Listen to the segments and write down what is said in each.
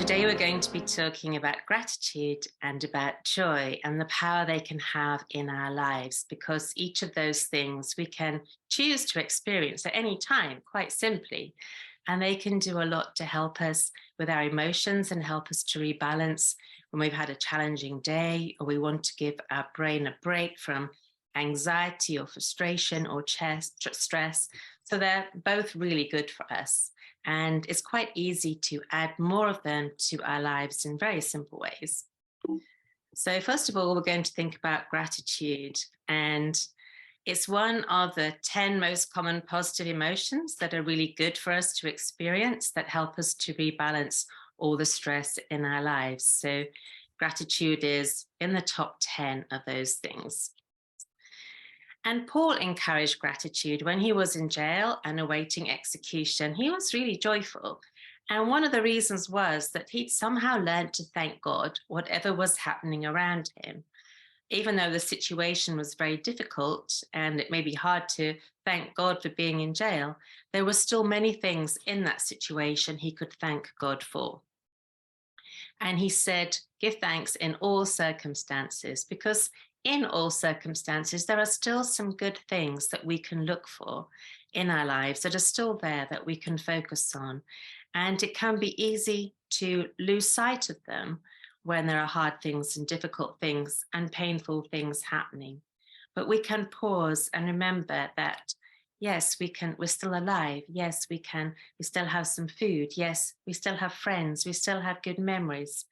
Today, we're going to be talking about gratitude and about joy and the power they can have in our lives, because each of those things we can choose to experience at any time, quite simply. And they can do a lot to help us with our emotions and help us to rebalance when we've had a challenging day or we want to give our brain a break from anxiety or frustration or stress. So they're both really good for us. And it's quite easy to add more of them to our lives in very simple ways. So, first of all, we're going to think about gratitude. And it's one of the 10 most common positive emotions that are really good for us to experience, that help us to rebalance all the stress in our lives. So, gratitude is in the top 10 of those things. And Paul encouraged gratitude when he was in jail and awaiting execution. He was really joyful. And one of the reasons was that he'd somehow learned to thank God, whatever was happening around him. Even though the situation was very difficult and it may be hard to thank God for being in jail, there were still many things in that situation he could thank God for. And he said, give thanks in all circumstances, because in all circumstances, there are still some good things that we can look for in our lives that are still there that we can focus on. And it can be easy to lose sight of them when there are hard things and difficult things and painful things happening. But we can pause and remember that, yes, we're still alive. Yes, we still have some food. Yes, we still have friends. We still have good memories.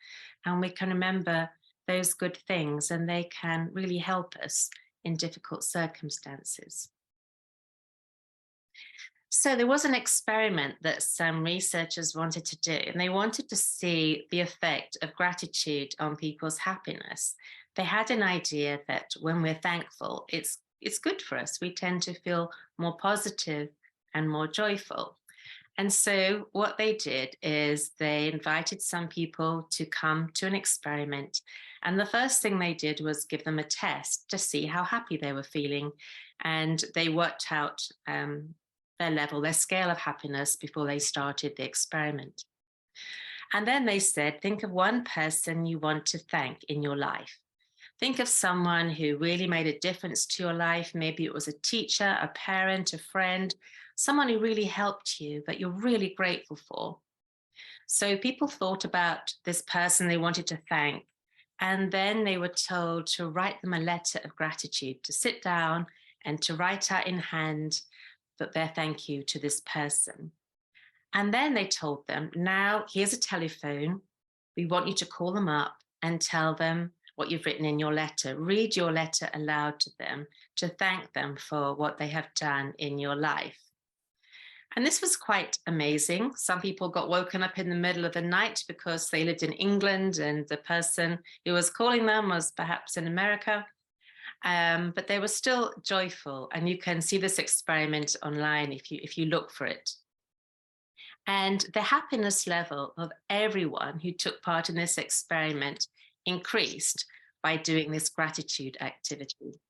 And we can remember those good things, and they can really help us in difficult circumstances. So there was an experiment that some researchers wanted to do, and they wanted to see the effect of gratitude on people's happiness. They had an idea that when we're thankful, it's good for us. We tend to feel more positive and more joyful. And so what they did is they invited some people to come to an experiment. And the first thing they did was give them a test to see how happy they were feeling. And they worked out their scale of happiness before they started the experiment. And then they said, think of one person you want to thank in your life. Think of someone who really made a difference to your life. Maybe it was a teacher, a parent, a friend, someone who really helped you that you're really grateful for. So people thought about this person they wanted to thank, and then they were told to write them a letter of gratitude, to sit down and to write out in hand that their thank you to this person. And then they told them, now here's a telephone. We want you to call them up and tell them what you've written in your letter. Read your letter aloud to them to thank them for what they have done in your life. And this was quite amazing. Some people got woken up in the middle of the night because they lived in England and the person who was calling them was perhaps in America. But they were still joyful. And you can see this experiment online if you look for it. And the happiness level of everyone who took part in this experiment increased by doing this gratitude activity.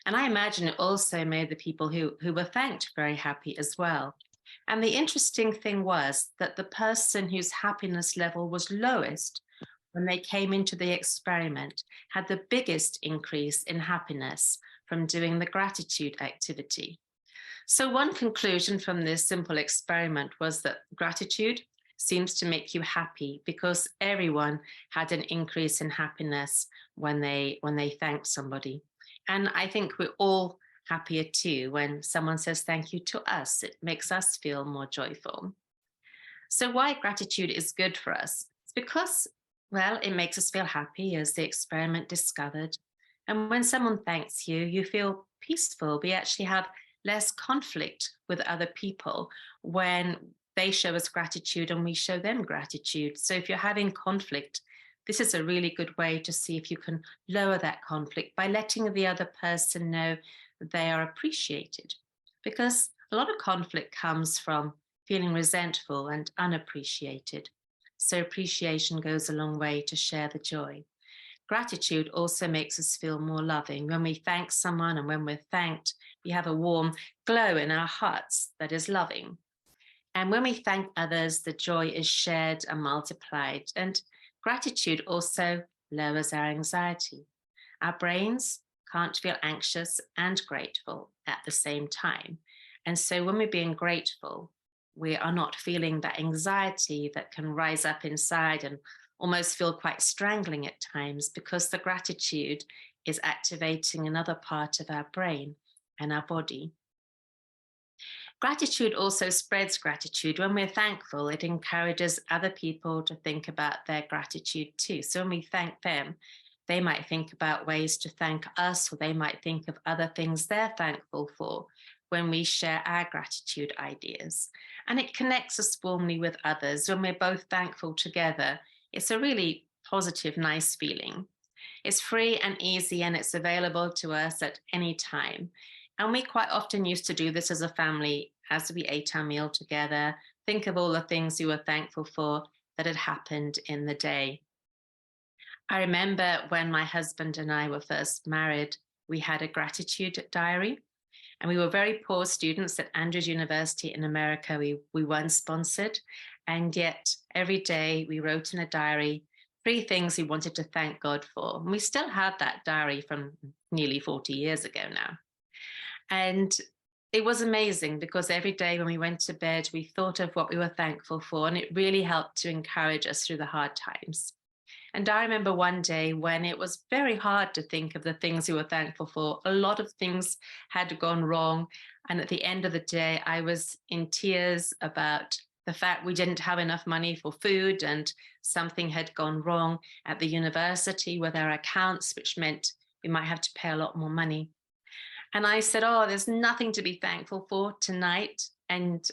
And I imagine it also made the people who were thanked very happy as well. And the interesting thing was that the person whose happiness level was lowest when they came into the experiment had the biggest increase in happiness from doing the gratitude activity. So one conclusion from this simple experiment was that gratitude seems to make you happy because everyone had an increase in happiness when they thanked somebody. And I think we're all happier too when someone says thank you to us. It makes us feel more joyful. So why gratitude is good for us? It's because, well, it makes us feel happy, as the experiment discovered. And when someone thanks you, you feel peaceful. We actually have less conflict with other people when they show us gratitude and we show them gratitude. So if you're having conflict, this is a really good way to see if you can lower that conflict by letting the other person know they are appreciated. Because a lot of conflict comes from feeling resentful and unappreciated. So appreciation goes a long way to share the joy. Gratitude also makes us feel more loving. When we thank someone and when we're thanked, we have a warm glow in our hearts that is loving. And when we thank others, the joy is shared and multiplied. And gratitude also lowers our anxiety. Our brains can't feel anxious and grateful at the same time. And so when we're being grateful, we are not feeling that anxiety that can rise up inside and almost feel quite strangling at times, because the gratitude is activating another part of our brain and our body. Gratitude also spreads gratitude. When we're thankful, it encourages other people to think about their gratitude too. So when we thank them, they might think about ways to thank us, or they might think of other things they're thankful for when we share our gratitude ideas. And it connects us warmly with others. When we're both thankful together, it's a really positive, nice feeling. It's free and easy, and it's available to us at any time. And we quite often used to do this as a family as we ate our meal together, think of all the things we were thankful for that had happened in the day. I remember when my husband and I were first married, we had a gratitude diary, and we were very poor students at Andrews University in America. We weren't sponsored, and yet every day we wrote in a diary 3 things we wanted to thank God for. And we still have that diary from nearly 40 years ago now. And it was amazing because every day when we went to bed, we thought of what we were thankful for, and it really helped to encourage us through the hard times. And I remember one day when it was very hard to think of the things we were thankful for. A lot of things had gone wrong. And at the end of the day, I was in tears about the fact we didn't have enough money for food, and something had gone wrong at the university with our accounts, which meant we might have to pay a lot more money. And I said, "Oh, there's nothing to be thankful for tonight." And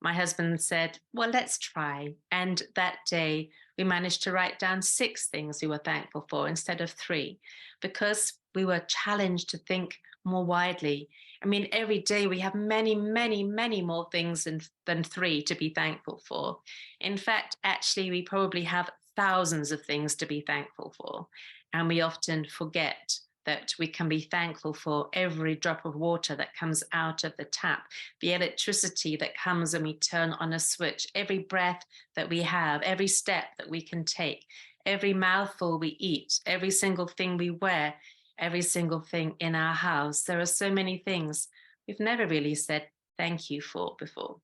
my husband said, "Well, let's try." And that day, we managed to write down 6 things we were thankful for instead of 3, because we were challenged to think more widely. I mean, every day we have many, many, many more things than 3 to be thankful for. In fact, actually, we probably have thousands of things to be thankful for. And we often forget that we can be thankful for every drop of water that comes out of the tap, the electricity that comes when we turn on a switch, every breath that we have, every step that we can take, every mouthful we eat, every single thing we wear, every single thing in our house. There are so many things we've never really said thank you for before.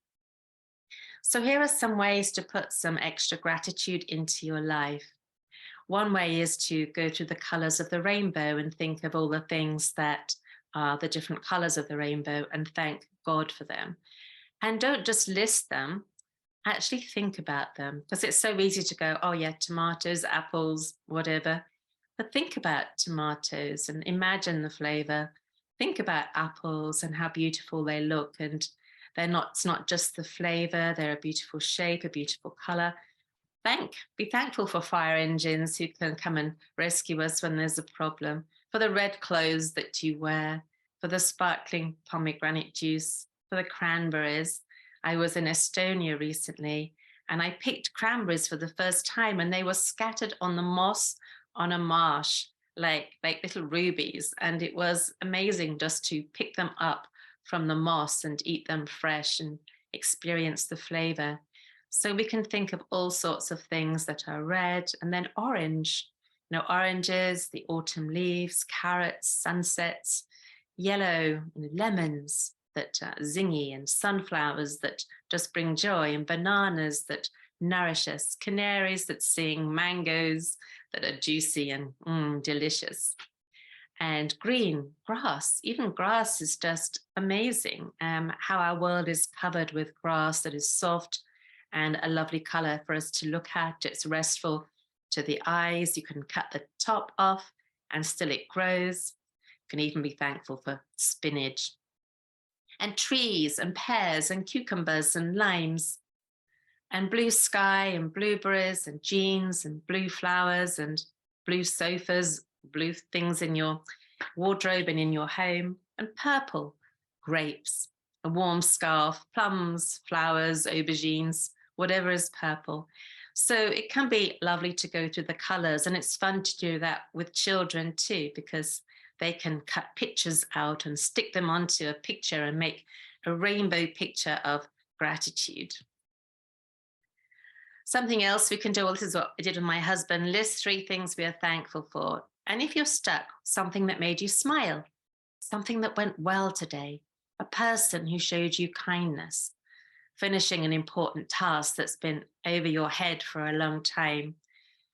So here are some ways to put some extra gratitude into your life. One way is to go through the colors of the rainbow and think of all the things that are the different colors of the rainbow and thank God for them. And don't just list them, actually think about them, because it's so easy to go, oh, yeah, tomatoes, apples, whatever. But think about tomatoes and imagine the flavor. Think about apples and how beautiful they look. And it's not just the flavor, they're a beautiful shape, a beautiful color. Be thankful for fire engines who can come and rescue us when there's a problem, for the red clothes that you wear, for the sparkling pomegranate juice, for the cranberries. I was in Estonia recently and I picked cranberries for the first time, and they were scattered on the moss on a marsh, like little rubies. And it was amazing just to pick them up from the moss and eat them fresh and experience the flavor. So we can think of all sorts of things that are red, and then orange. Oranges, the autumn leaves, carrots, sunsets, yellow, lemons that are zingy, and sunflowers that just bring joy, and bananas that nourish us, canaries that sing, mangoes that are juicy and delicious. And green, grass, even grass is just amazing. How our world is covered with grass that is soft and a lovely color for us to look at. It's restful to the eyes. You can cut the top off and still it grows. You can even be thankful for spinach. And trees and pears and cucumbers and limes and blue sky and blueberries and jeans and blue flowers and blue sofas, blue things in your wardrobe and in your home, and purple, grapes, a warm scarf, plums, flowers, aubergines, whatever is purple. So it can be lovely to go through the colors, and it's fun to do that with children too, because they can cut pictures out and stick them onto a picture and make a rainbow picture of gratitude. Something else we can do, well, this is what I did with my husband, list 3 things we are thankful for. And if you're stuck, something that made you smile, something that went well today, a person who showed you kindness, finishing an important task that's been over your head for a long time,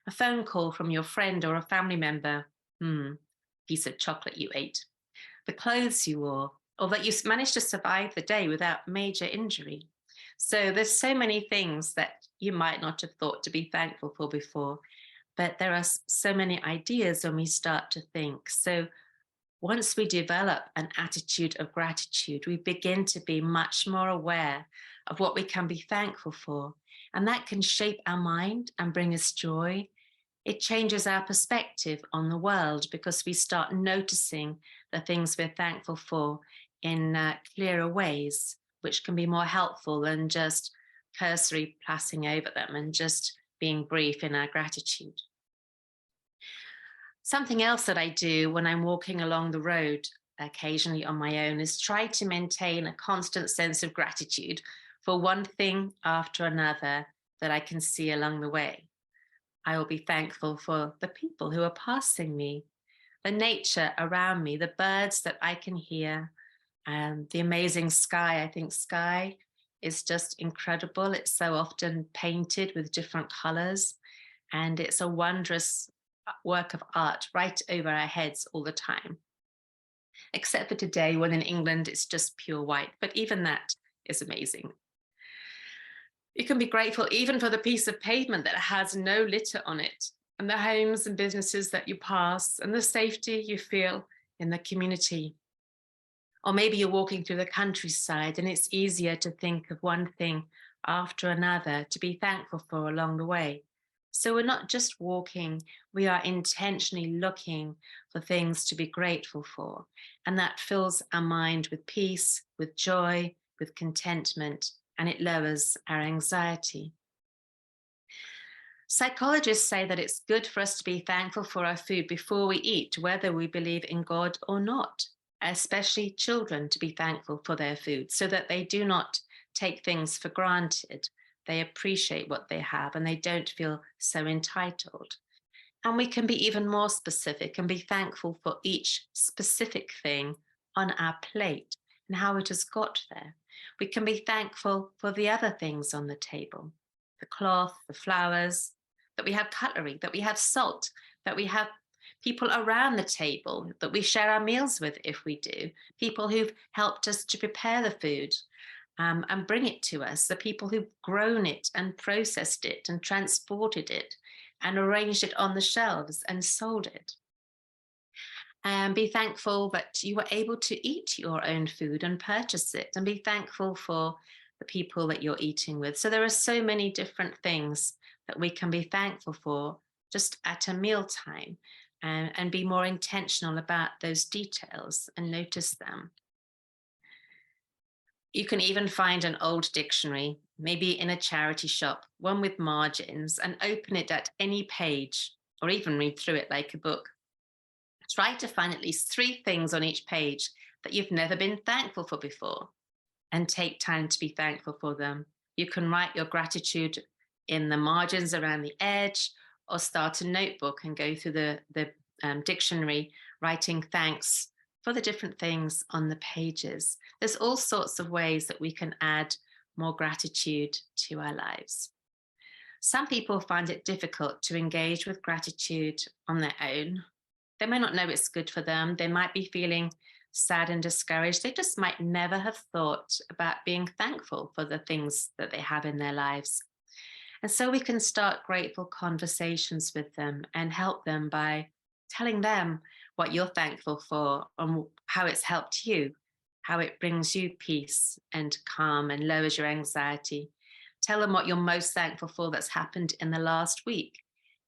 a phone call from your friend or a family member, piece of chocolate you ate, the clothes you wore, or that you managed to survive the day without major injury. So there's so many things that you might not have thought to be thankful for before, but there are so many ideas when we start to think. So once we develop an attitude of gratitude, we begin to be much more aware of what we can be thankful for. And that can shape our mind and bring us joy. It changes our perspective on the world because we start noticing the things we're thankful for in clearer ways, which can be more helpful than just cursory passing over them and just being brief in our gratitude. Something else that I do when I'm walking along the road, occasionally on my own, is try to maintain a constant sense of gratitude for one thing after another that I can see along the way. I will be thankful for the people who are passing me, the nature around me, the birds that I can hear, and the amazing sky. I think sky is just incredible. It's so often painted with different colors, and it's a wondrous work of art right over our heads all the time. Except for today, when in England it's just pure white, but even that is amazing. You can be grateful even for the piece of pavement that has no litter on it, and the homes and businesses that you pass, and the safety you feel in the community. Or maybe you're walking through the countryside and it's easier to think of one thing after another to be thankful for along the way. So we're not just walking, we are intentionally looking for things to be grateful for. And that fills our mind with peace, with joy, with contentment, and it lowers our anxiety. Psychologists say that it's good for us to be thankful for our food before we eat, whether we believe in God or not, especially children to be thankful for their food so that they do not take things for granted. They appreciate what they have and they don't feel so entitled. And we can be even more specific and be thankful for each specific thing on our plate and how it has got there. We can be thankful for the other things on the table, the cloth, the flowers, that we have cutlery, that we have salt, that we have people around the table that we share our meals with if we do, people who've helped us to prepare the food and bring it to us, the people who've grown it and processed it and transported it and arranged it on the shelves and sold it. And be thankful that you were able to eat your own food and purchase it, and be thankful for the people that you're eating with. So there are so many different things that we can be thankful for just at a mealtime, and be more intentional about those details and notice them. You can even find an old dictionary, maybe in a charity shop, one with margins, and open it at any page, or even read through it like a book. Try to find at least 3 things on each page that you've never been thankful for before, and take time to be thankful for them. You can write your gratitude in the margins around the edge, or start a notebook and go through the dictionary, writing thanks for the different things on the pages. There's all sorts of ways that we can add more gratitude to our lives. Some people find it difficult to engage with gratitude on their own. They may not know it's good for them. They might be feeling sad and discouraged. They just might never have thought about being thankful for the things that they have in their lives. And so we can start grateful conversations with them and help them by telling them what you're thankful for and how it's helped you, how it brings you peace and calm and lowers your anxiety. Tell them what you're most thankful for that's happened in the last week,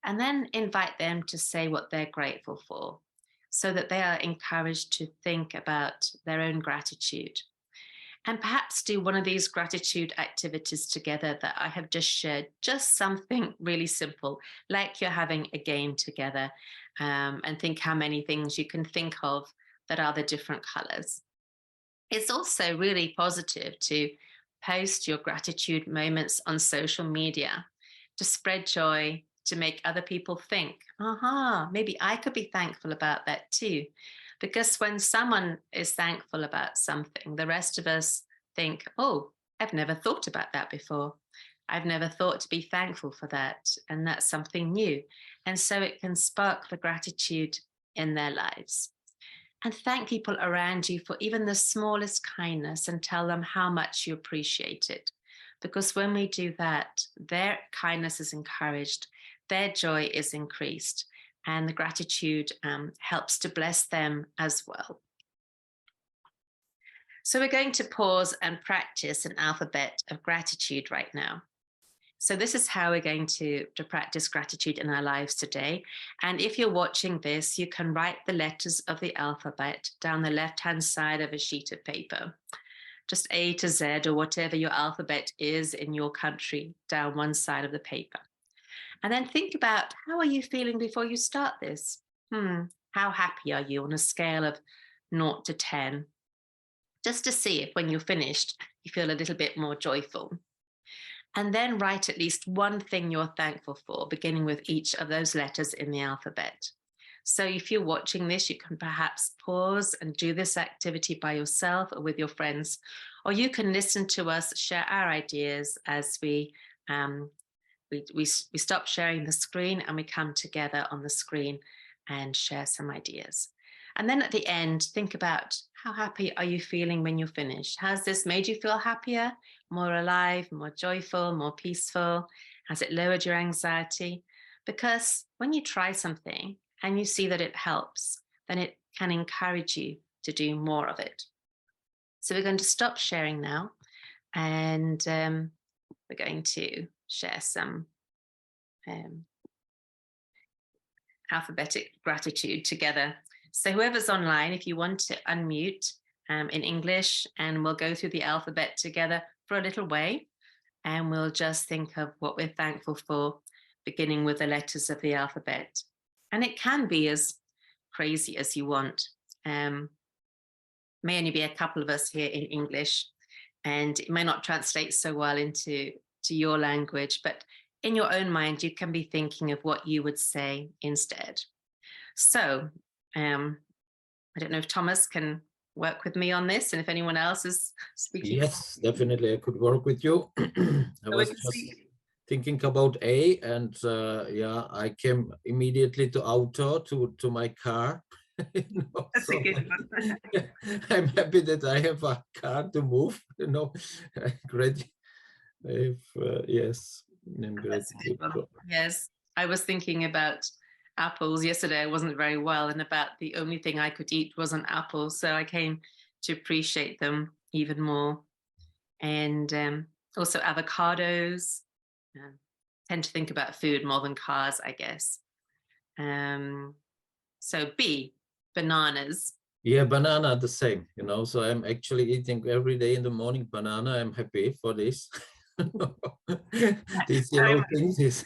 and then invite them to say what they're grateful for so that they are encouraged to think about their own gratitude. And perhaps do one of these gratitude activities together that I have just shared, just something really simple, like you're having a game together, and think how many things you can think of that are the different colors. It's also really positive to post your gratitude moments on social media. to spread joy, to make other people think, aha, maybe I could be thankful about that too. Because when someone is thankful about something, the rest of us think, oh, I've never thought about that before. I've never thought to be thankful for that. And that's something new. And so it can spark the gratitude in their lives. And thank people around you for even the smallest kindness and tell them how much you appreciate it. Because when we do that, their kindness is encouraged, their joy is increased, and the gratitude helps to bless them as well. So we're going to pause and practice an alphabet of gratitude right now. So this is how we're going to practice gratitude in our lives today. And if you're watching this, you can write the letters of the alphabet down the left-hand side of a sheet of paper. Just A to Z or whatever your alphabet is in your country down one side of the paper. And then think about, how are you feeling before you start this? How happy are you on a scale of 0 to 10? Just to see if when you're finished, you feel a little bit more joyful. And then write at least one thing you're thankful for, beginning with each of those letters in the alphabet. So if you're watching this, you can perhaps pause and do this activity by yourself or with your friends, or you can listen to us share our ideas as we stop sharing the screen and we come together on the screen and share some ideas. And then at the end, think about, how happy are you feeling when you're finished? Has this made you feel happier, more alive, more joyful, more peaceful? Has it lowered your anxiety? Because when you try something and you see that it helps, then it can encourage you to do more of it. So we're going to stop sharing now, and we're going to share some alphabetic gratitude together. So whoever's online, if you want to unmute in English, and we'll go through the alphabet together for a little way, and we'll just think of what we're thankful for, beginning with the letters of the alphabet. And it can be as crazy as you want. May only be a couple of us here in English, and it may not translate so well into your language, but in your own mind, you can be thinking of what you would say instead. So I don't know if Thomas can work with me on this, and if anyone else is speaking. Yes, definitely I could work with you. I was just thinking about A, and yeah, I came immediately to auto, to my car. That's so a good one. I'm happy that I have a car to move, great. Yes, I'm grateful. Yes, I was thinking about apples yesterday. I wasn't very well, and about the only thing I could eat was an apple, so I came to appreciate them even more. And also avocados. Tend to think about food more than cars, I guess. So B, bananas. Yeah, banana the same, so I'm actually eating every day in the morning banana. I'm happy for this. These things, these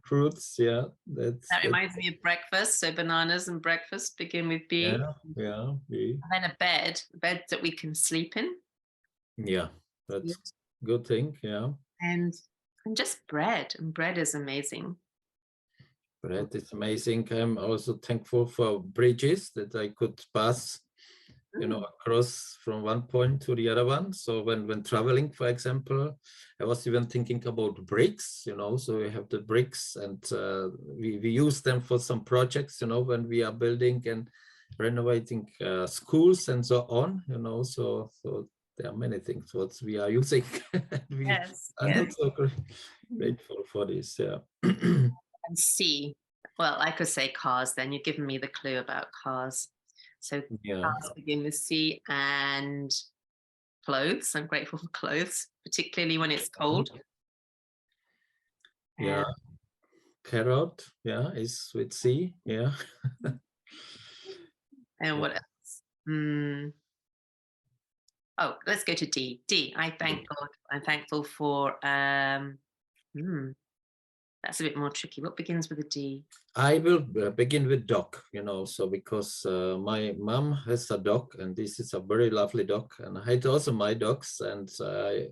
fruits, yeah. That reminds me of breakfast. So bananas and breakfast begin with B. Yeah. B. And then a bed that we can sleep in. Yeah, that's a good thing, yeah. And just bread, and bread is amazing. Bread is amazing. I'm also thankful for bridges that I could pass, across from one point to the other one. So when traveling, for example, I was even thinking about bricks, so we have the bricks, and we use them for some projects, when we are building and renovating schools and so on, so there are many things what we are using. I'm also grateful for this, yeah. And C, well, I could say cars, then you've given me the clue about cars. So cars begin with C, and clothes. I'm grateful for clothes, particularly when it's cold. Yeah. Carrot, yeah, is with C, yeah. And what else? Oh, let's go to D. D, I thank God. I'm thankful for That's a bit more tricky. What begins with a D? I will begin with dog, so because my mom has a dog, and this is a very lovely dog, and I had also my dogs, and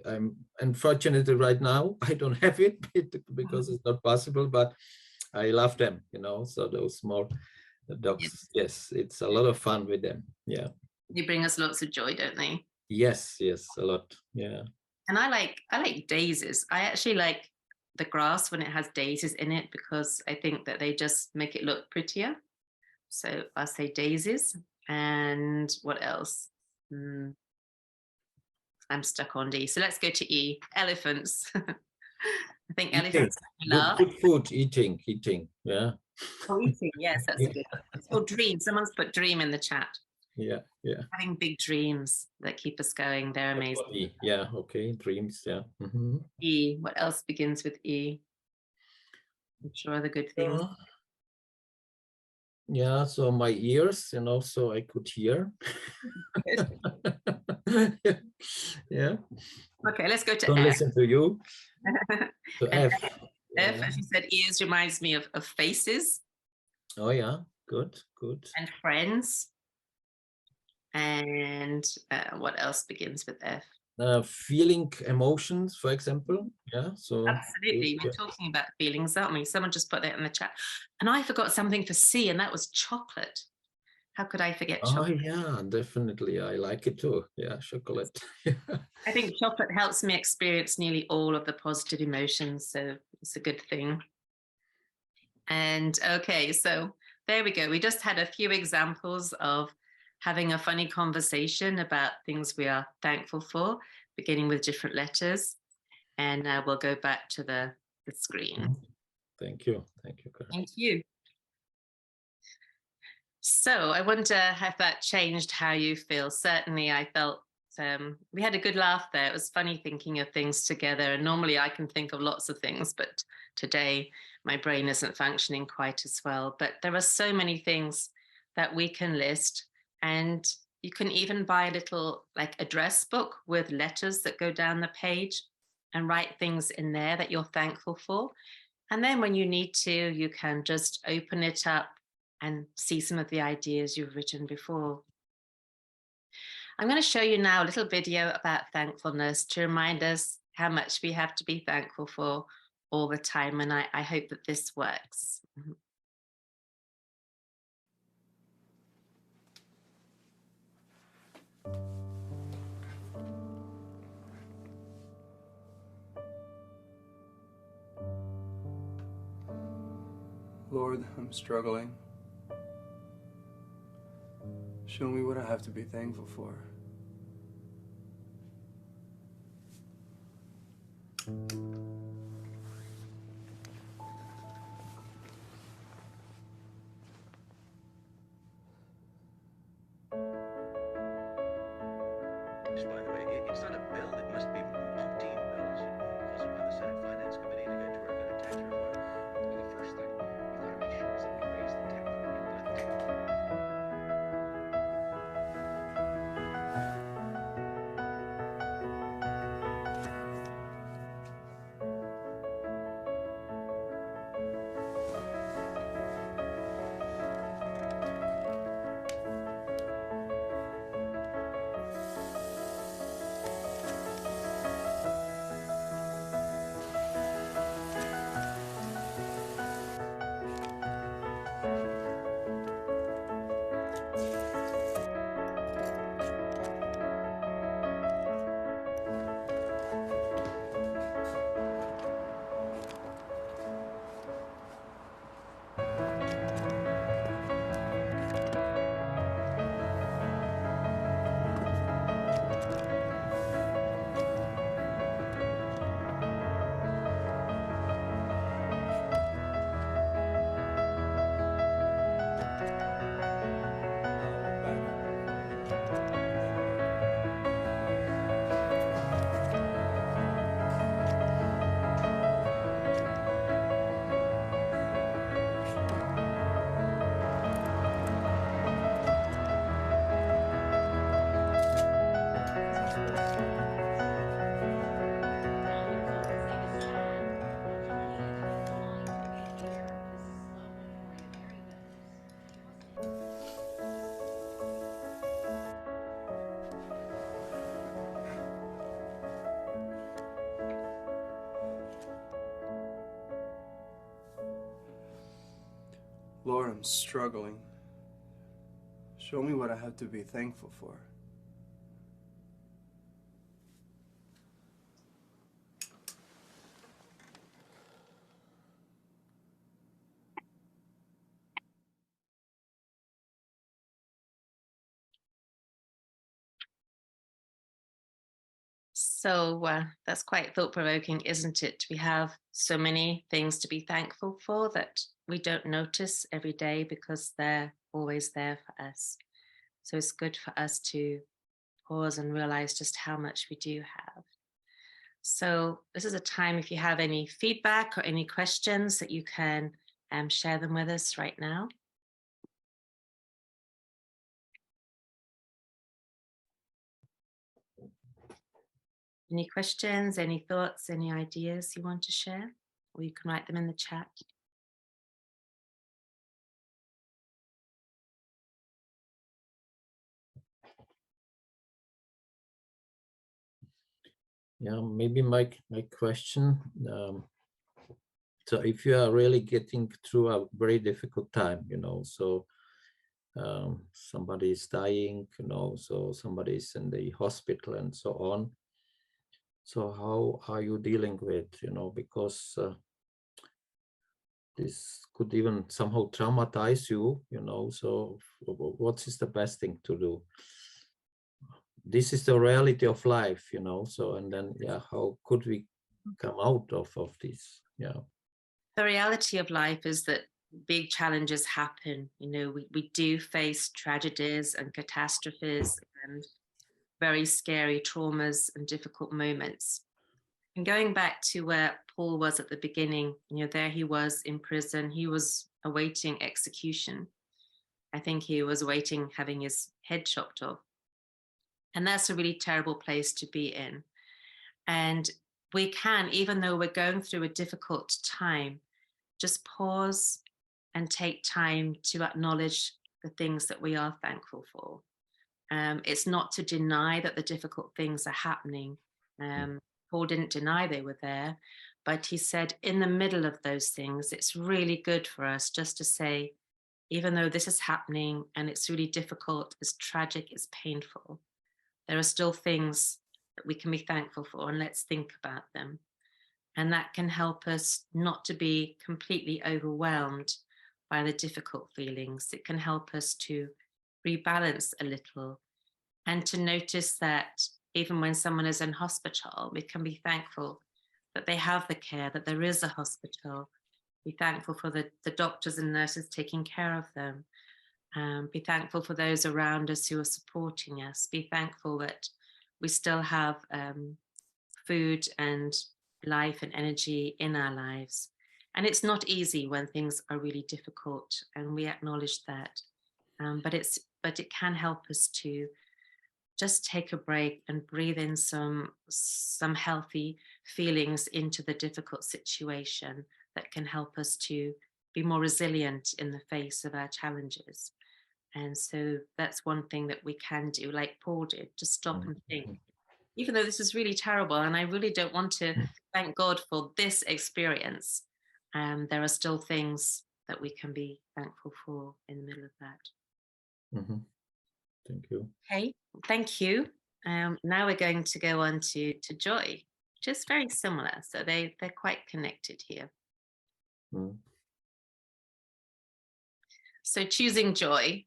I'm unfortunately right now I don't have it because it's not possible, but I love them, so those small dogs, yes, it's a lot of fun with them. Yeah. They bring us lots of joy, don't they? Yes, a lot. Yeah. And I like daisies. I actually like the grass when it has daisies in it because I think that they just make it look prettier. So I'll say daisies. And what else? I'm stuck on D. So let's go to E. Elephants. I think Eating. elephants laugh. Good food, eating. Yeah. Oh, eating. Yes, that's a good one. It's called dream. Someone's put dream in the chat. Yeah. Having big dreams that keep us going. They're amazing. Yeah, okay, dreams, yeah. E. What else begins with E? I'm sure the good things. Yeah, so my ears, so I could hear. Yeah. Okay, let's go to Don't F. listen to you. To F. F, as you said, ears reminds me of faces. Oh yeah, good. And friends. And what else begins with F? Feeling emotions, for example. Yeah, so absolutely. We're talking about feelings, aren't we? Someone just put that in the chat. And I forgot something for C, and that was chocolate. How could I forget chocolate? Oh yeah, definitely. I like it too. Yeah, chocolate. I think chocolate helps me experience nearly all of the positive emotions, so it's a good thing. And okay, so there we go. We just had a few examples of having a funny conversation about things we are thankful for, beginning with different letters. And we'll go back to the screen. Thank you, Karen. Thank you. So I wonder if that changed how you feel. Certainly I felt we had a good laugh there. It was funny thinking of things together. And normally I can think of lots of things, but today my brain isn't functioning quite as well. But there are so many things that we can list. And you can even buy a little like address book with letters that go down the page and write things in there that you're thankful for. And then when you need to, you can just open it up and see some of the ideas you've written before. I'm going to show you now a little video about thankfulness to remind us how much we have to be thankful for all the time. And I hope that this works. Lord, I'm struggling. Show me what I have to be thankful for. By the way, it's not a bill, it must be umpteen bills. Also by the Senate Finance Committee to go to work on a tax reform. The first thing we gotta make sure is that we raise the tax. Lord, I'm struggling. Show me what I have to be thankful for. So that's quite thought-provoking, isn't it? We have so many things to be thankful for that we don't notice every day because they're always there for us. So it's good for us to pause and realize just how much we do have. So this is a time, if you have any feedback or any questions, that you can share them with us right now. Any questions, any thoughts, any ideas you want to share? Or you can write them in the chat. Yeah, maybe my question. So if you are really getting through a very difficult time, so somebody is dying, so somebody is in the hospital and so on. So how are you dealing with, because this could even somehow traumatize you, so what is the best thing to do? This is the reality of life, so, and then, yeah, how could we come out of this? Yeah. The reality of life is that big challenges happen. We do face tragedies and catastrophes and very scary traumas and difficult moments. And going back to where Paul was at the beginning, there he was in prison. He was awaiting execution. I think he was awaiting having his head chopped off. And that's a really terrible place to be in. And we can, even though we're going through a difficult time, just pause and take time to acknowledge the things that we are thankful for. It's not to deny that the difficult things are happening. Paul didn't deny they were there, but he said in the middle of those things, it's really good for us just to say, even though this is happening and it's really difficult, it's tragic, it's painful, there are still things that we can be thankful for, and let's think about them. And that can help us not to be completely overwhelmed by the difficult feelings. It can help us to rebalance a little and to notice that even when someone is in hospital, we can be thankful that they have the care, that there is a hospital. Be thankful for the doctors and nurses taking care of them. Be thankful for those around us who are supporting us. Be thankful that we still have food and life and energy in our lives. And it's not easy when things are really difficult, and we acknowledge that. But it can help us to just take a break and breathe in some healthy feelings into the difficult situation that can help us to be more resilient in the face of our challenges. And so that's one thing that we can do, like Paul did, just stop and think. Even though this is really terrible, and I really don't want to thank God for this experience, there are still things that we can be thankful for in the middle of that. Thank you. Okay, thank you. Now we're going to go on to joy, which is very similar. So they're quite connected here. So choosing joy,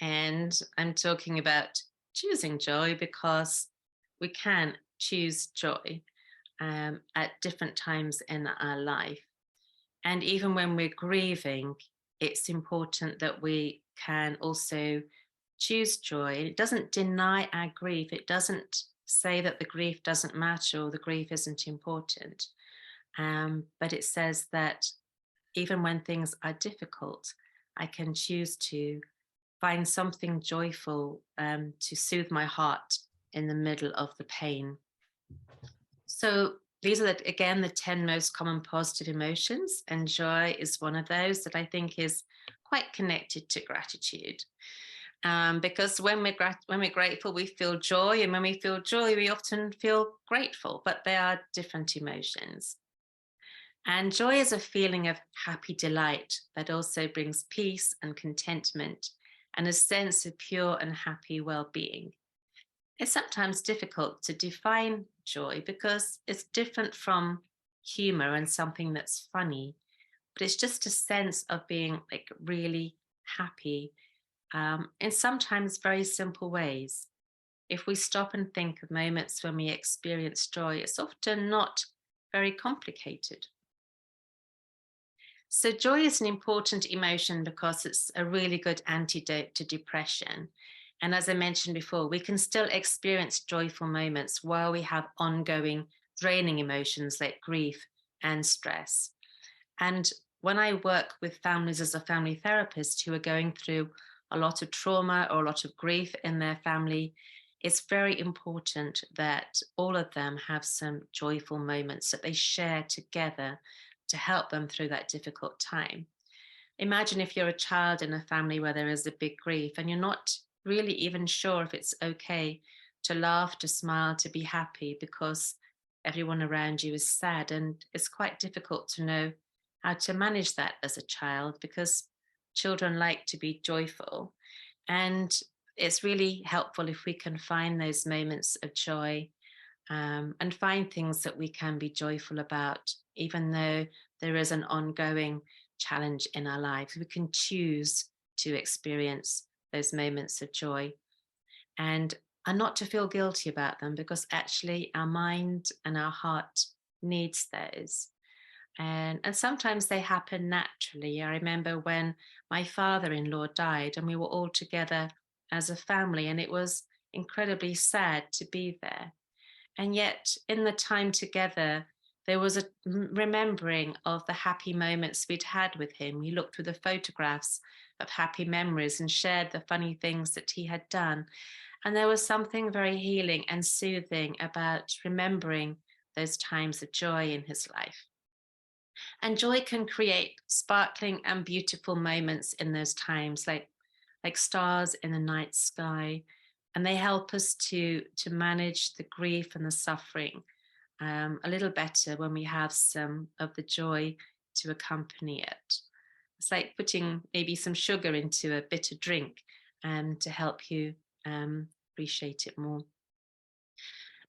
and I'm talking about choosing joy because we can choose joy at different times in our life. And even when we're grieving, it's important that we can also choose joy. It doesn't deny our grief. It doesn't say that the grief doesn't matter or the grief isn't important. But it says that even when things are difficult, I can choose to find something joyful to soothe my heart in the middle of the pain. So these are, again, the 10 most common positive emotions, and joy is one of those that I think is quite connected to gratitude. Because when we're grateful, we feel joy, and when we feel joy, we often feel grateful, but they are different emotions. And joy is a feeling of happy delight that also brings peace and contentment and a sense of pure and happy well-being. It's sometimes difficult to define joy because it's different from humor and something that's funny, but it's just a sense of being like really happy in sometimes very simple ways. If we stop and think of moments when we experience joy, it's often not very complicated. So, joy is an important emotion because it's a really good antidote to depression. And as I mentioned before, we can still experience joyful moments while we have ongoing draining emotions like grief and stress. And when I work with families as a family therapist who are going through a lot of trauma or a lot of grief in their family, it's very important that all of them have some joyful moments that they share together to help them through that difficult time. Imagine if you're a child in a family where there is a big grief and you're not really even sure if it's okay to laugh, to smile, to be happy because everyone around you is sad. And it's quite difficult to know how to manage that as a child because children like to be joyful. And it's really helpful if we can find those moments of joy and find things that we can be joyful about, even though there is an ongoing challenge in our lives. We can choose to experience those moments of joy and not to feel guilty about them because actually our mind and our heart needs those. And sometimes they happen naturally. I remember when my father-in-law died and we were all together as a family, and it was incredibly sad to be there. And yet, in the time together, there was a remembering of the happy moments we'd had with him. We looked through the photographs of happy memories and shared the funny things that he had done. And there was something very healing and soothing about remembering those times of joy in his life. And joy can create sparkling and beautiful moments in those times, like stars in the night sky. And they help us to manage the grief and the suffering a little better when we have some of the joy to accompany it. It's like putting maybe some sugar into a bitter drink to help you appreciate it more.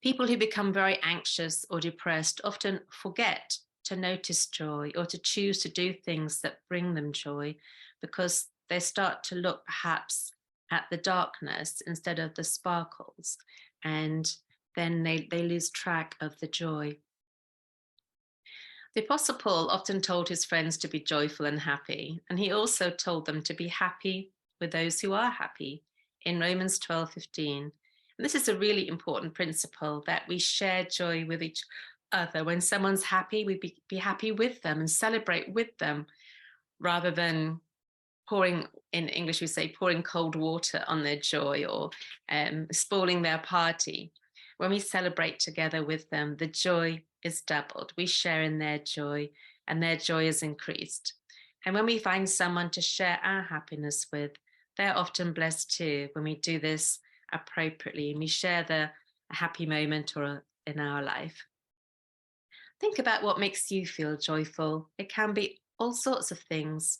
People who become very anxious or depressed often forget to notice joy or to choose to do things that bring them joy because they start to look perhaps at the darkness instead of the sparkles. And then they lose track of the joy. The Apostle Paul often told his friends to be joyful and happy, and he also told them to be happy with those who are happy in Romans 12:15. And this is a really important principle that we share joy with each other. When someone's happy, we be happy with them and celebrate with them rather than pouring, in English we say, pouring cold water on their joy or spoiling their party. When we celebrate together with them, the joy is doubled. We share in their joy and their joy is increased. And when we find someone to share our happiness with, they're often blessed too when we do this appropriately and we share the happy moment or in our life. Think about what makes you feel joyful. It can be all sorts of things.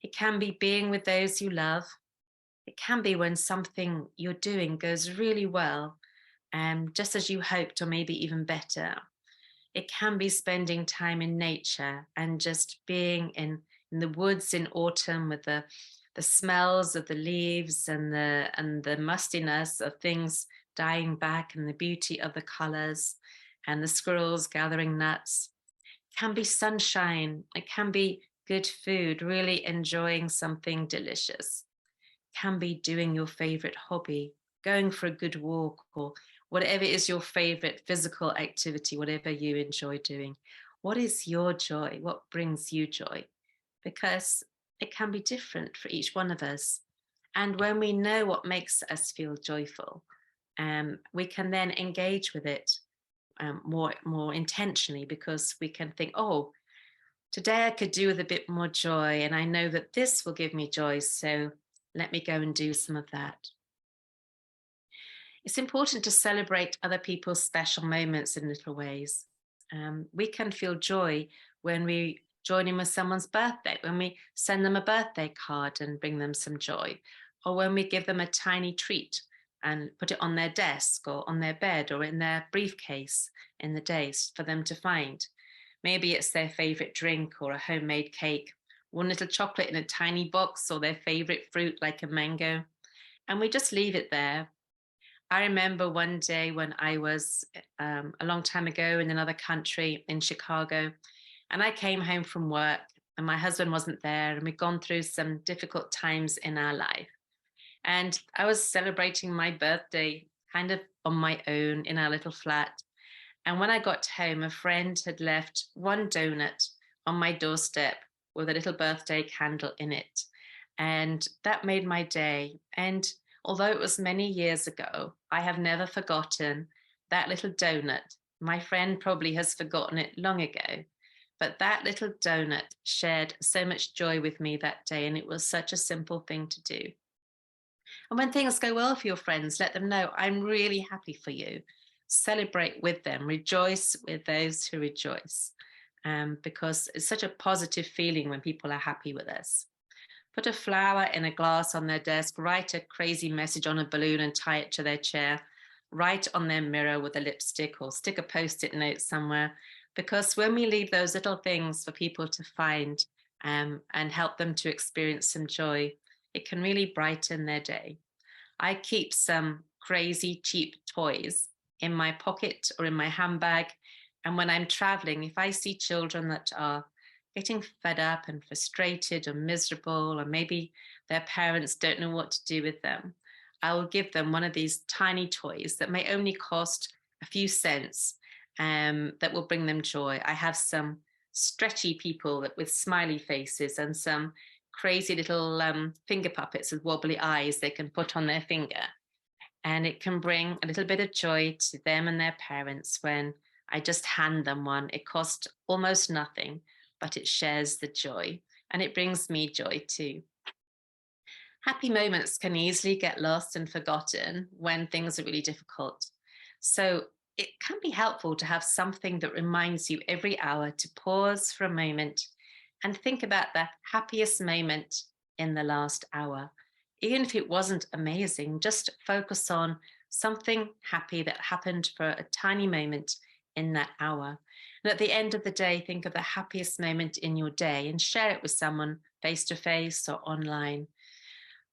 It can be being with those you love. It can be when something you're doing goes really well, just as you hoped, or maybe even better. It can be spending time in nature and just being in the woods in autumn with the smells of the leaves and the mustiness of things dying back and the beauty of the colors and the squirrels gathering nuts. It can be sunshine. It can be good food, really enjoying something delicious. It can be doing your favorite hobby, going for a good walk, or whatever is your favorite physical activity, whatever you enjoy doing. What is your joy? What brings you joy? Because it can be different for each one of us. And when we know what makes us feel joyful, we can then engage with it more intentionally because we can think, oh, today I could do with a bit more joy, and I know that this will give me joy, so let me go and do some of that. It's important to celebrate other people's special moments in little ways. We can feel joy when we join in with someone's birthday, when we send them a birthday card and bring them some joy, or when we give them a tiny treat and put it on their desk or on their bed or in their briefcase in the days for them to find. Maybe it's their favorite drink or a homemade cake, one little chocolate in a tiny box, or their favorite fruit like a mango. And we just leave it there. I remember one day when I was a long time ago in another country in Chicago, and I came home from work and my husband wasn't there, and we'd gone through some difficult times in our life. And I was celebrating my birthday kind of on my own in our little flat. And when I got home, a friend had left one donut on my doorstep with a little birthday candle in it. And that made my day. And although it was many years ago, I have never forgotten that little donut. My friend probably has forgotten it long ago, but that little donut shared so much joy with me that day. And it was such a simple thing to do. And when things go well for your friends, let them know, I'm really happy for you. Celebrate with them, rejoice with those who rejoice, because it's such a positive feeling when people are happy with us. Put a flower in a glass on their desk, write a crazy message on a balloon and tie it to their chair, write on their mirror with a lipstick or stick a post-it note somewhere. Because when we leave those little things for people to find and help them to experience some joy, it can really brighten their day. I keep some crazy cheap toys in my pocket or in my handbag. And when I'm traveling, if I see children that are getting fed up and frustrated or miserable, or maybe their parents don't know what to do with them, I will give them one of these tiny toys that may only cost a few cents, that will bring them joy. I have some stretchy people with smiley faces and some crazy little finger puppets with wobbly eyes they can put on their finger. And it can bring a little bit of joy to them and their parents when I just hand them one. It costs almost nothing, but it shares the joy, and it brings me joy too. Happy moments can easily get lost and forgotten when things are really difficult. So it can be helpful to have something that reminds you every hour to pause for a moment and think about the happiest moment in the last hour. Even if it wasn't amazing, just focus on something happy that happened for a tiny moment in that hour. And at the end of the day, think of the happiest moment in your day and share it with someone face to face or online.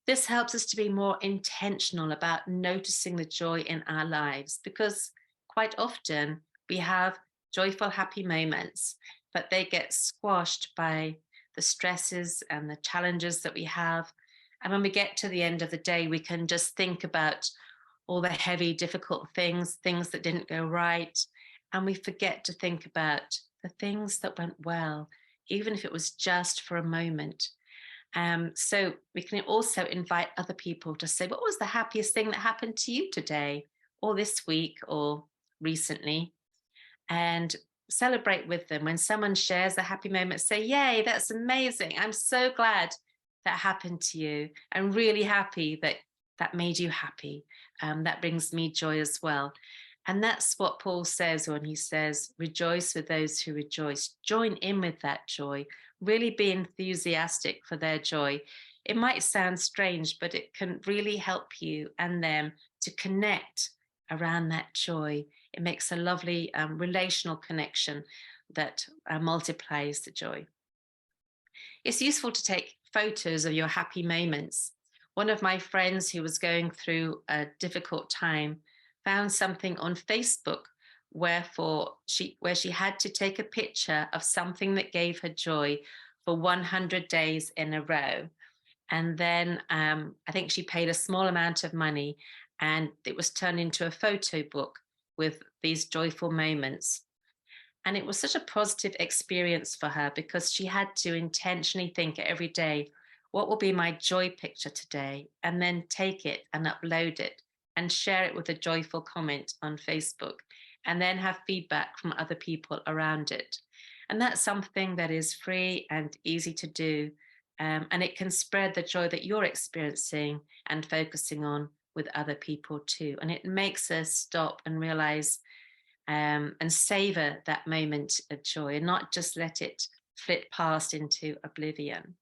This helps us to be more intentional about noticing the joy in our lives, because quite often we have joyful, happy moments, but they get squashed by the stresses and the challenges that we have. And when we get to the end of the day, we can just think about all the heavy, difficult things that didn't go right. And we forget to think about the things that went well, even if it was just for a moment. So we can also invite other people to say, what was the happiest thing that happened to you today or this week or recently? And celebrate with them. When someone shares a happy moment, say, yay, that's amazing. I'm so glad that happened to you. I'm really happy that that made you happy. That brings me joy as well. And that's what Paul says when he says, rejoice with those who rejoice. Join in with that joy. Really be enthusiastic for their joy. It might sound strange, but it can really help you and them to connect around that joy. It makes a lovely relational connection that multiplies the joy. It's useful to take photos of your happy moments. One of my friends who was going through a difficult time found something on Facebook where she had to take a picture of something that gave her joy for 100 days in a row. And then I think she paid a small amount of money, and it was turned into a photo book with these joyful moments. And it was such a positive experience for her, because she had to intentionally think every day, what will be my joy picture today? And then take it and upload it and share it with a joyful comment on Facebook, and then have feedback from other people around it. And that's something that is free and easy to do. And it can spread the joy that you're experiencing and focusing on with other people too. And it makes us stop and realize and savor that moment of joy and not just let it flit past into oblivion.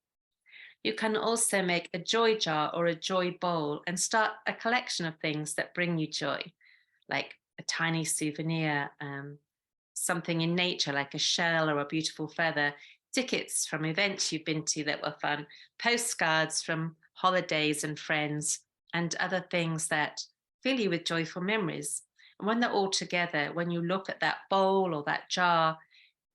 You can also make a joy jar or a joy bowl and start a collection of things that bring you joy, like a tiny souvenir, something in nature like a shell or a beautiful feather, tickets from events you've been to that were fun, postcards from holidays and friends, and other things that fill you with joyful memories. And when they're all together, when you look at that bowl or that jar,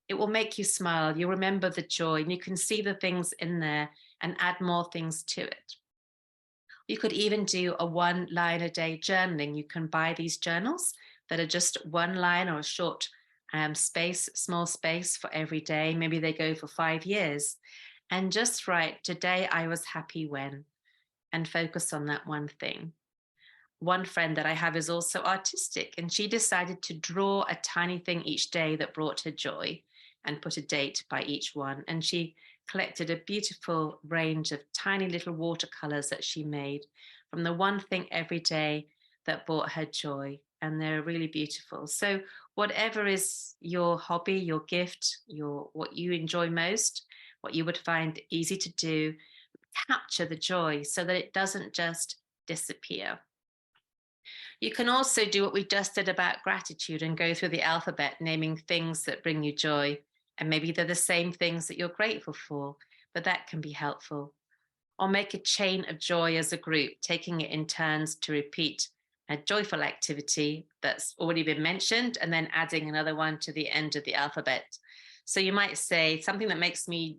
it will make you smile. You remember the joy and you can see the things in there and add more things to it. You could even do a 1 line a day journaling. You can buy these journals that are just 1 line or a short small space for every day. Maybe they go for 5 years. And just write, today I was happy when, and focus on that one thing. One friend that I have is also artistic, and she decided to draw a tiny thing each day that brought her joy and put a date by each one. And she collected a beautiful range of tiny little watercolors that she made from the one thing every day that brought her joy. And they're really beautiful. So whatever is your hobby, your gift, what you enjoy most, what you would find easy to do, capture the joy so that it doesn't just disappear. You can also do what we just did about gratitude and go through the alphabet, naming things that bring you joy. And maybe they're the same things that you're grateful for, but that can be helpful. Or make a chain of joy as a group, taking it in turns to repeat a joyful activity that's already been mentioned and then adding another one to the end of the alphabet. So you might say something that makes me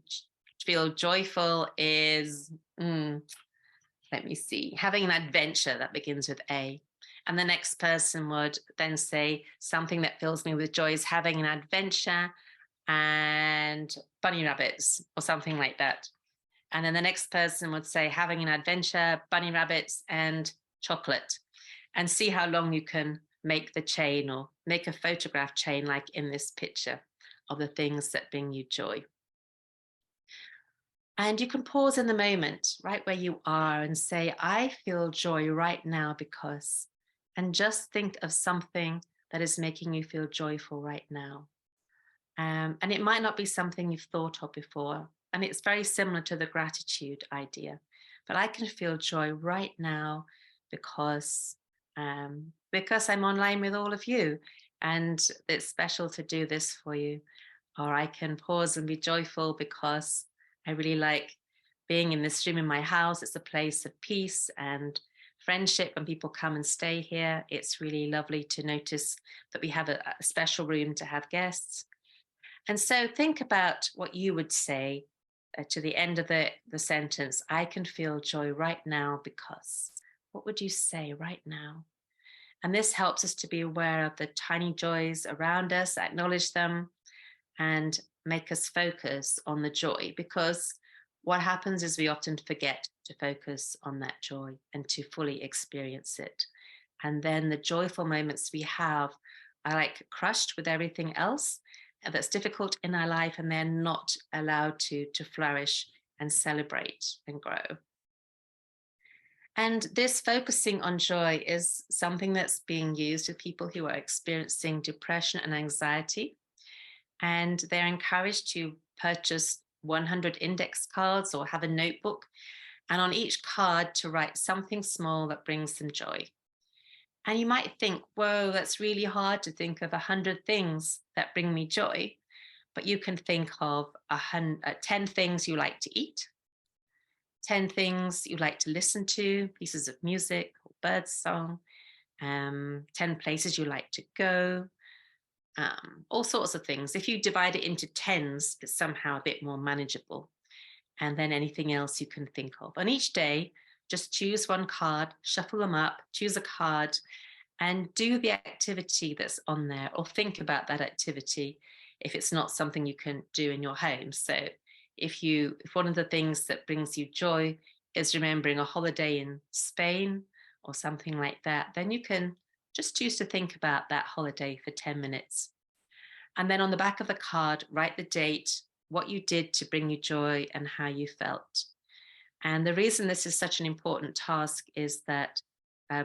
feel joyful is, let me see, having an adventure that begins with A. And the next person would then say something that fills me with joy is having an adventure and bunny rabbits or something like that. And then the next person would say having an adventure, bunny rabbits and chocolate, and see how long you can make the chain or make a photograph chain like in this picture of the things that bring you joy. And you can pause in the moment right where you are and say, I feel joy right now because, and just think of something that is making you feel joyful right now. And it might not be something you've thought of before. And it's very similar to the gratitude idea. But I can feel joy right now because I'm online with all of you. And it's special to do this for you. Or I can pause and be joyful because I really like being in this room in my house. It's a place of peace and friendship when people come and stay here. It's really lovely to notice that we have a special room to have guests. And so think about what you would say to the end of the sentence. I can feel joy right now because. What would you say right now? And this helps us to be aware of the tiny joys around us, acknowledge them, and make us focus on the joy, because what happens is we often forget to focus on that joy and to fully experience it. And then the joyful moments we have are like crushed with everything else that's difficult in our life, and they're not allowed to flourish and celebrate and grow. And this focusing on joy is something that's being used with people who are experiencing depression and anxiety. And they're encouraged to purchase 100 index cards or have a notebook, and on each card to write something small that brings them joy. And you might think, whoa, that's really hard to think of 100 things that bring me joy. But you can think of 10 things you like to eat, 10 things you like to listen to, pieces of music or birds song, 10 places you like to go, all sorts of things. If you divide it into tens, it's somehow a bit more manageable. And then anything else you can think of. And each day, just choose one card, shuffle them up, choose a card, and do the activity that's on there, or think about that activity if it's not something you can do in your home. So if one of the things that brings you joy is remembering a holiday in Spain or something like that, then you can just choose to think about that holiday for 10 minutes. And then on the back of the card, write the date, what you did to bring you joy, and how you felt. And the reason this is such an important task is that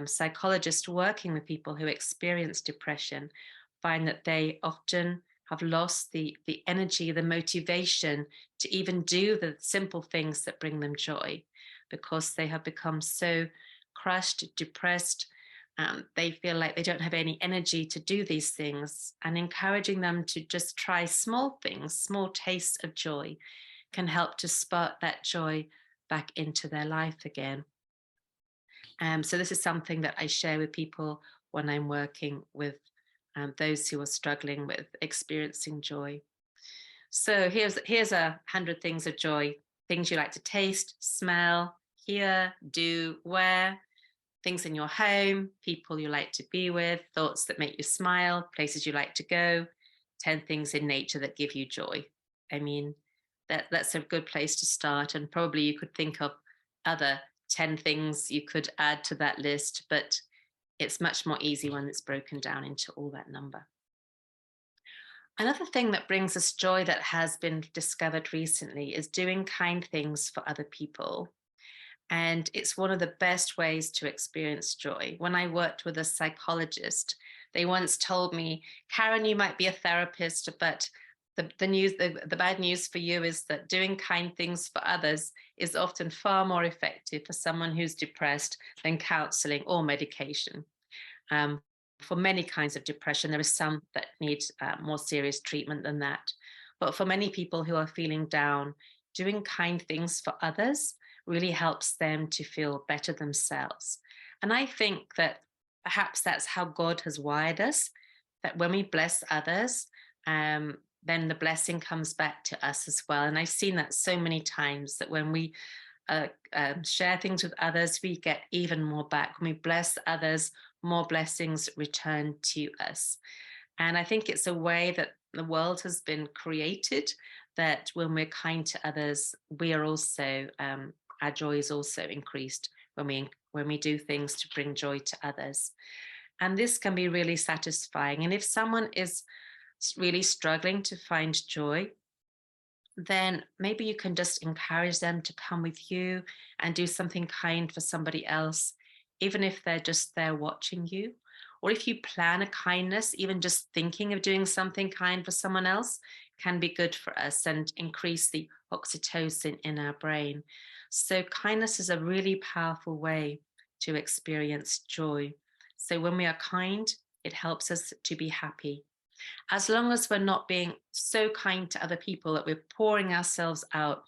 psychologists working with people who experience depression find that they often have lost the energy, the motivation to even do the simple things that bring them joy, because they have become so crushed, depressed. They feel like they don't have any energy to do these things, and encouraging them to just try small things, small tastes of joy, can help to spark that joy back into their life again. So this is something that I share with people when I'm working with those who are struggling with experiencing joy. So here's 100 things of joy: things you like to taste, smell, hear, do, wear, things in your home, people you like to be with, thoughts that make you smile, places you like to go, 10 things in nature that give you joy. I mean, that's a good place to start. And probably you could think of other 10 things you could add to that list, but it's much more easy when it's broken down into all that number. Another thing that brings us joy that has been discovered recently is doing kind things for other people. And it's one of the best ways to experience joy. When I worked with a psychologist, they once told me, Karen, you might be a therapist, but the bad news for you is that doing kind things for others is often far more effective for someone who's depressed than counseling or medication. For many kinds of depression, there are some that need more serious treatment than that. But for many people who are feeling down, doing kind things for others really helps them to feel better themselves. And I think that perhaps that's how God has wired us, that when we bless others, then the blessing comes back to us as well. And I've seen that so many times, that when we share things with others, we get even more back. When we bless others, more blessings return to us. And I think it's a way that the world has been created, that when we're kind to others, we are also, our joy is also increased when we do things to bring joy to others. And this can be really satisfying. And if someone is really struggling to find joy, then maybe you can just encourage them to come with you and do something kind for somebody else, even if they're just there watching you. Or if you plan a kindness, even just thinking of doing something kind for someone else can be good for us and increase the oxytocin in our brain. So kindness is a really powerful way to experience joy. So when we are kind, it helps us to be happy. As long as we're not being so kind to other people that we're pouring ourselves out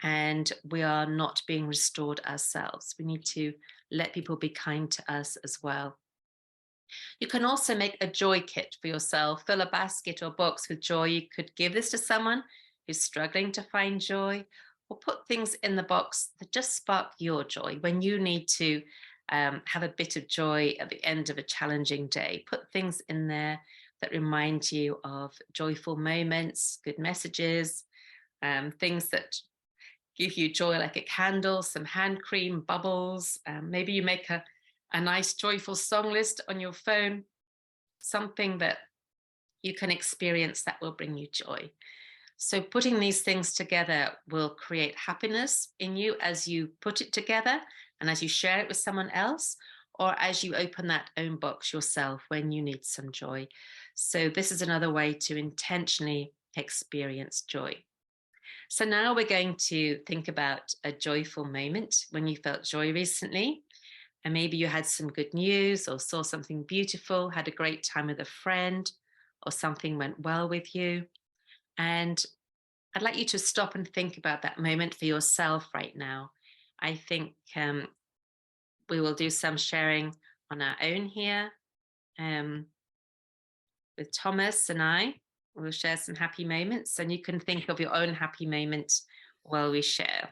and we are not being restored ourselves. We need to let people be kind to us as well. You can also make a joy kit for yourself. Fill a basket or box with joy. You could give this to someone who's struggling to find joy, or put things in the box that just spark your joy when you need to have a bit of joy at the end of a challenging day. Put things in there that remind you of joyful moments, good messages, things that give you joy, like a candle, some hand cream, bubbles. Maybe you make a nice joyful song list on your phone, something that you can experience that will bring you joy. So putting these things together will create happiness in you as you put it together and as you share it with someone else, or as you open that own box yourself when you need some joy. So this is another way to intentionally experience joy. So now we're going to think about a joyful moment when you felt joy recently. And maybe you had some good news or saw something beautiful, had a great time with a friend, or something went well with you. And I'd like you to stop and think about that moment for yourself right now. I think we will do some sharing on our own here with Thomas and I. We'll share some happy moments, and you can think of your own happy moment while we share.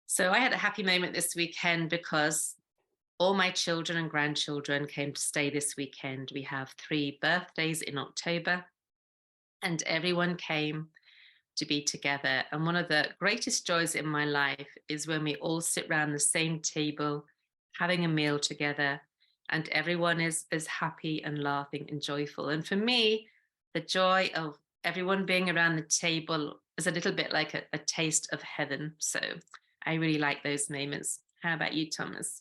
So I had a happy moment this weekend because all my children and grandchildren came to stay this weekend. We have 3 birthdays in October, and everyone came to be together. And one of the greatest joys in my life is when we all sit around the same table, having a meal together, and everyone is happy and laughing and joyful. And for me, the joy of everyone being around the table is a little bit like a taste of heaven. So I really like those moments. How about you, Thomas?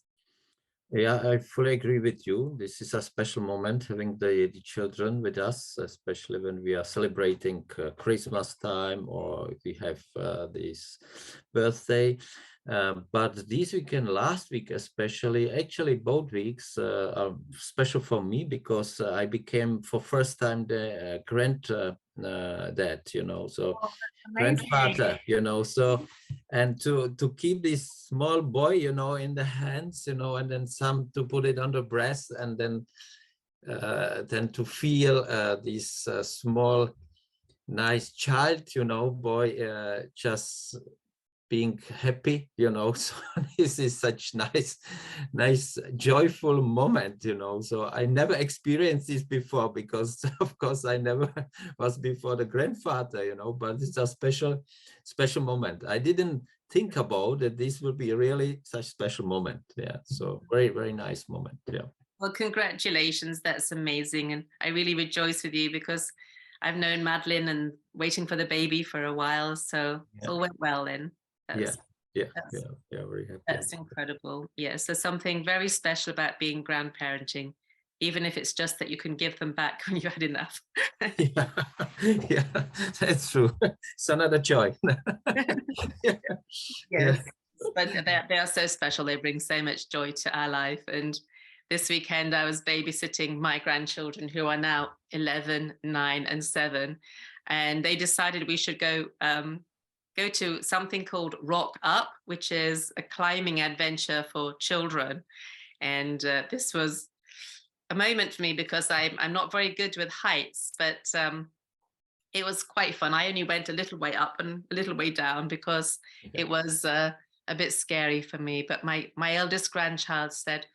Yeah, I fully agree with you. This is a special moment having the children with us, especially when we are celebrating Christmas time or if we have this birthday. But this weekend, last week especially, actually both weeks are special for me because I became for first time the dad, you know, so Amazing. grandfather, you know, so and to keep this small boy, you know, in the hands, you know, and then some to put it on the breast, and then to feel this small nice child, you know, boy, just being happy, you know. So this is such nice joyful moment, you know. So I never experienced this before because of course I never was before the grandfather, you know, but it's a special moment. I didn't think about that this will be really such special moment. Yeah, so very nice moment. Yeah. Well, congratulations. That's amazing. And I really rejoice with you because I've known Madeline and waiting for the baby for a while. So it all went well then. Yeah, That's, very happy. that's incredible. Yeah. So something very special about being grandparenting, even if it's just that you can give them back when you had enough. Yeah, that's true. It's another joy. Yes. But they are so special. They bring so much joy to our life. And this weekend, I was babysitting my grandchildren who are now 11, 9, and 7. And they decided we should go to something called Rock Up, which is a climbing adventure for children. And this was a moment for me because I'm not very good with heights, but it was quite fun. I only went a little way up and a little way down because it was a bit scary for me. But my eldest grandchild said,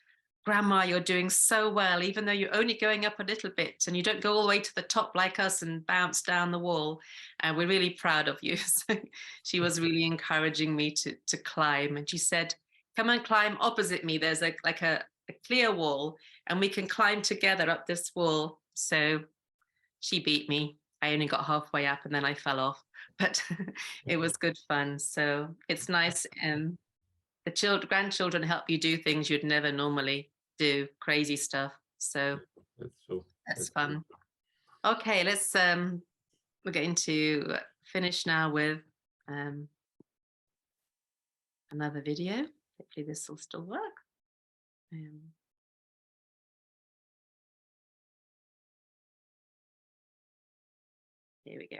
"Grandma, you're doing so well, even though you're only going up a little bit and you don't go all the way to the top like us and bounce down the wall. And we're really proud of you." So she was really encouraging me to climb. And she said, "Come and climb opposite me. There's a clear wall and we can climb together up this wall." So she beat me. I only got halfway up and then I fell off, but it was good fun. So it's nice. The grandchildren help you do things you'd never normally do, crazy stuff. So That's true. that's fun. Okay, we're going to finish now with another video. Hopefully this will still work. Here we go.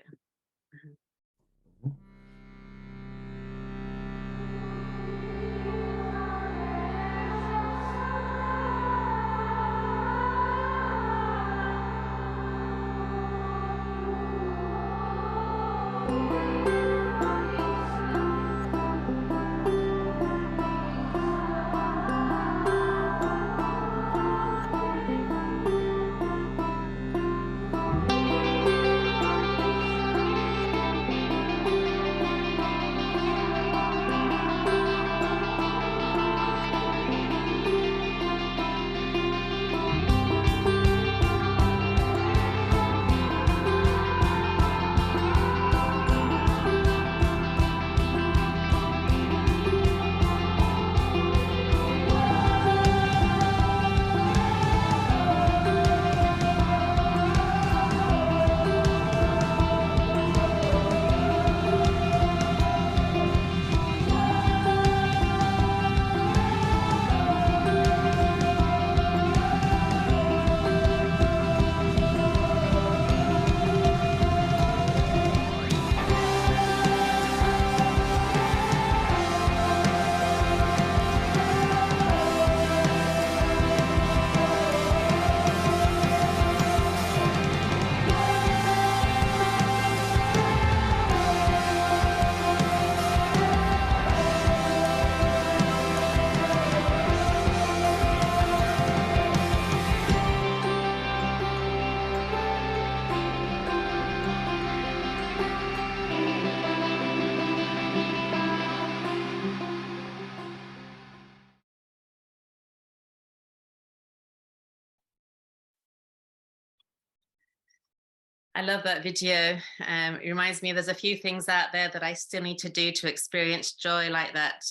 I love that video. It reminds me there's a few things out there that I still need to do to experience joy like that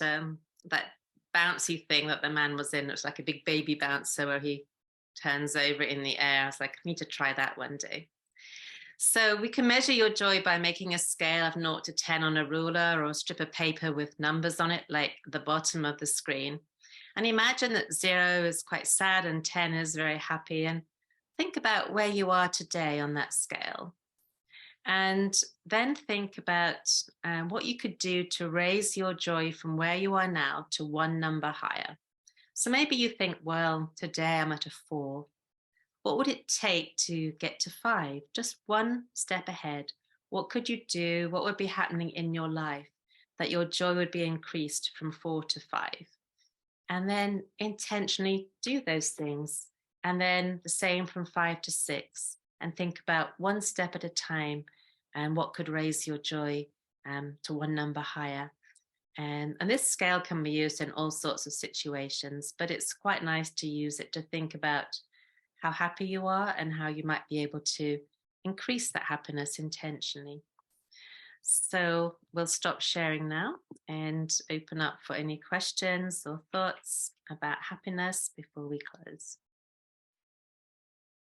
bouncy thing that the man was in. It was like a big baby bouncer where he turns over in the air. I was like, I need to try that one day. So we can measure your joy by making a scale of 0 to 10 on a ruler or a strip of paper with numbers on it, like the bottom of the screen. And imagine that 0 is quite sad and 10 is very happy. And think about where you are today on that scale. And then think about what you could do to raise your joy from where you are now to one number higher. So maybe you think, well, today I'm at a 4. What would it take to get to 5? Just one step ahead. What could you do? What would be happening in your life that your joy would be increased from 4 to 5? And then intentionally do those things. And then the same from 5 to 6. And think about one step at a time and what could raise your joy to one number higher. And this scale can be used in all sorts of situations, but it's quite nice to use it to think about how happy you are and how you might be able to increase that happiness intentionally. So we'll stop sharing now and open up for any questions or thoughts about happiness before we close.